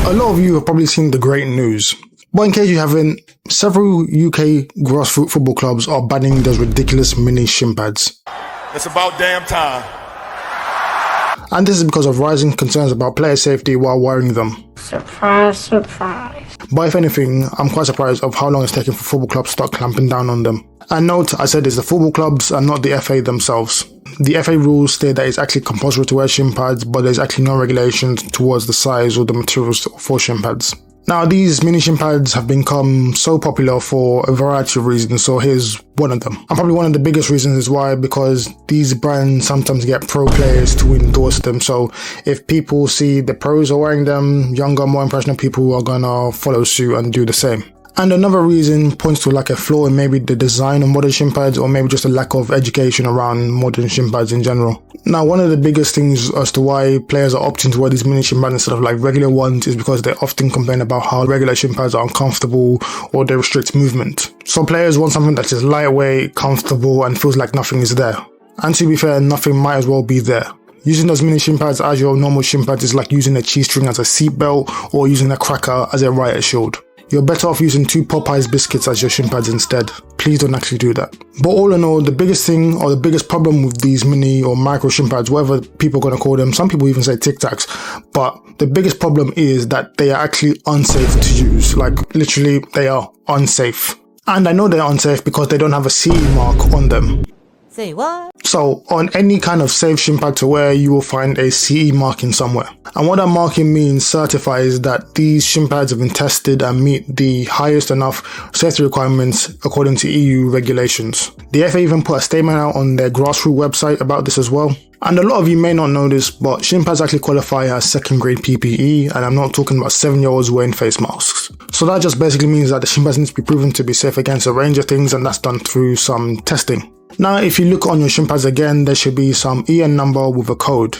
A lot of you have probably seen the great news, but in case you haven't, several UK grassroots football clubs are banning those ridiculous mini shinpads. It's about damn time. And this is because of rising concerns about player safety while wearing them. Surprise, surprise. But if anything, I'm quite surprised of how long it's taken for football clubs to start clamping down on them. And note, I said it's the football clubs and not the FA themselves. The FA rules state that it's actually compulsory to wear shin pads, but there's actually no regulations towards the size or the materials for shin pads. Now, these mini shin pads have become so popular for a variety of reasons, so here's one of them. And probably one of the biggest reasons is why, because these brands sometimes get pro players to endorse them. So if people see the pros are wearing them, younger, more impressionable people are gonna follow suit and do the same. And another reason points to like a flaw in maybe the design of modern shin pads, or maybe just a lack of education around modern shin pads in general. Now, one of the biggest things as to why players are opting to wear these mini shin pads instead of like regular ones is because they often complain about how regular shin pads are uncomfortable or they restrict movement. So players want something that's just lightweight, comfortable, and feels like nothing is there. And to be fair, nothing might as well be there. Using those mini shin pads as your normal shin pads is like using a cheese string as a seatbelt or using a cracker as a riot shield. You're better off using 2 Popeyes biscuits as your shin pads instead. Please don't actually do that. But all in all, the biggest thing or the biggest problem with these mini or micro shin pads, whatever people are going to call them, some people even say Tic Tacs, but the biggest problem is that they are actually unsafe to use. Like literally, they are unsafe. And I know they're unsafe because they don't have a CE mark on them. Say what? So on any kind of safe shin pad to wear, you will find a CE marking somewhere. And what that marking means certifies that these shin pads have been tested and meet the highest enough safety requirements according to EU regulations. The FA even put a statement out on their grassroots website about this as well. And a lot of you may not know this, but shin pads actually qualify as second grade PPE, and I'm not talking about 7-year-olds wearing face masks. So that just basically means that the shin pads need to be proven to be safe against a range of things, and that's done through some testing. Now, if you look on your shin pads again, there should be some EN number with a code.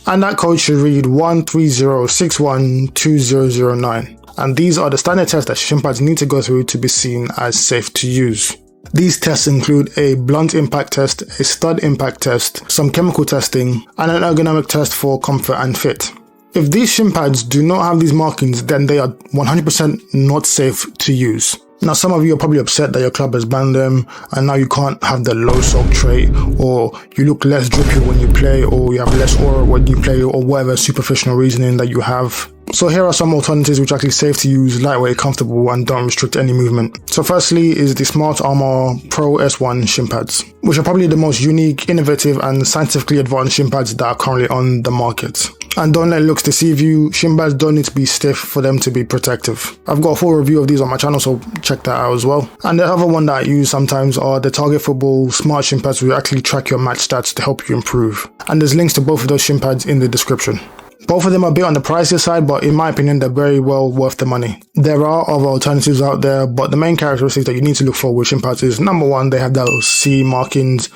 And that code should read 130612009. And these are the standard tests that shin pads need to go through to be seen as safe to use. These tests include a blunt impact test, a stud impact test, some chemical testing, and an ergonomic test for comfort and fit. If these shin pads do not have these markings, then they are 100% not safe to use. Now, some of you are probably upset that your club has banned them and now you can't have the low sock trait, or you look less drippy when you play, or you have less aura when you play, or whatever superficial reasoning that you have. So here are some alternatives which are actually safe to use, lightweight, comfortable, and don't restrict any movement. So firstly is the Smart Armor Pro S1 shin pads, which are probably the most unique, innovative, and scientifically advanced shin pads that are currently on the market. And don't let looks deceive you, shin pads don't need to be stiff for them to be protective. I've got a full review of these on my channel, so check that out as well. And the other one that I use sometimes are the Target Football Smart shin pads, which actually track your match stats to help you improve. And there's links to both of those shin pads in the description. Both of them are a bit on the pricier side, but in my opinion, they're very well worth the money. There are other alternatives out there, but the main characteristics that you need to look for with shin pads is, number 1, they have those CE markings.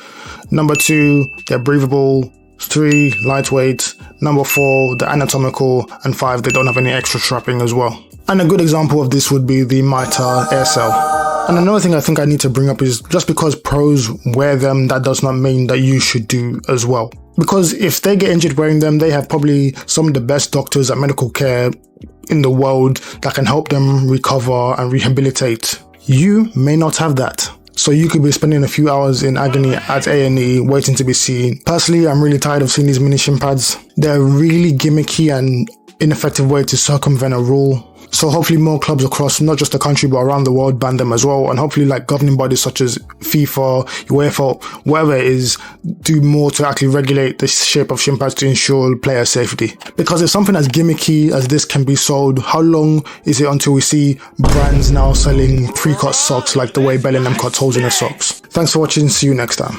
Number 2, they're breathable. 3, lightweight. Number 4, they're anatomical. And 5, they don't have any extra strapping as well. And a good example of this would be the Mitre Aircell. And another thing I think I need to bring up is, just because pros wear them, that does not mean that you should do as well. Because if they get injured wearing them, they have probably some of the best doctors and medical care in the world that can help them recover and rehabilitate. You may not have that. So you could be spending a few hours in agony at A&E waiting to be seen. Personally, I'm really tired of seeing these mini shin pads. They're a really gimmicky and ineffective way to circumvent a rule. So hopefully more clubs across not just the country but around the world ban them as well, and hopefully like governing bodies such as FIFA, UEFA, whatever it is, do more to actually regulate the shape of shin pads to ensure player safety. Because if something as gimmicky as this can be sold, how long is it until we see brands now selling pre-cut socks like the way Bellingham cuts holes in his socks? Thanks for watching, see you next time.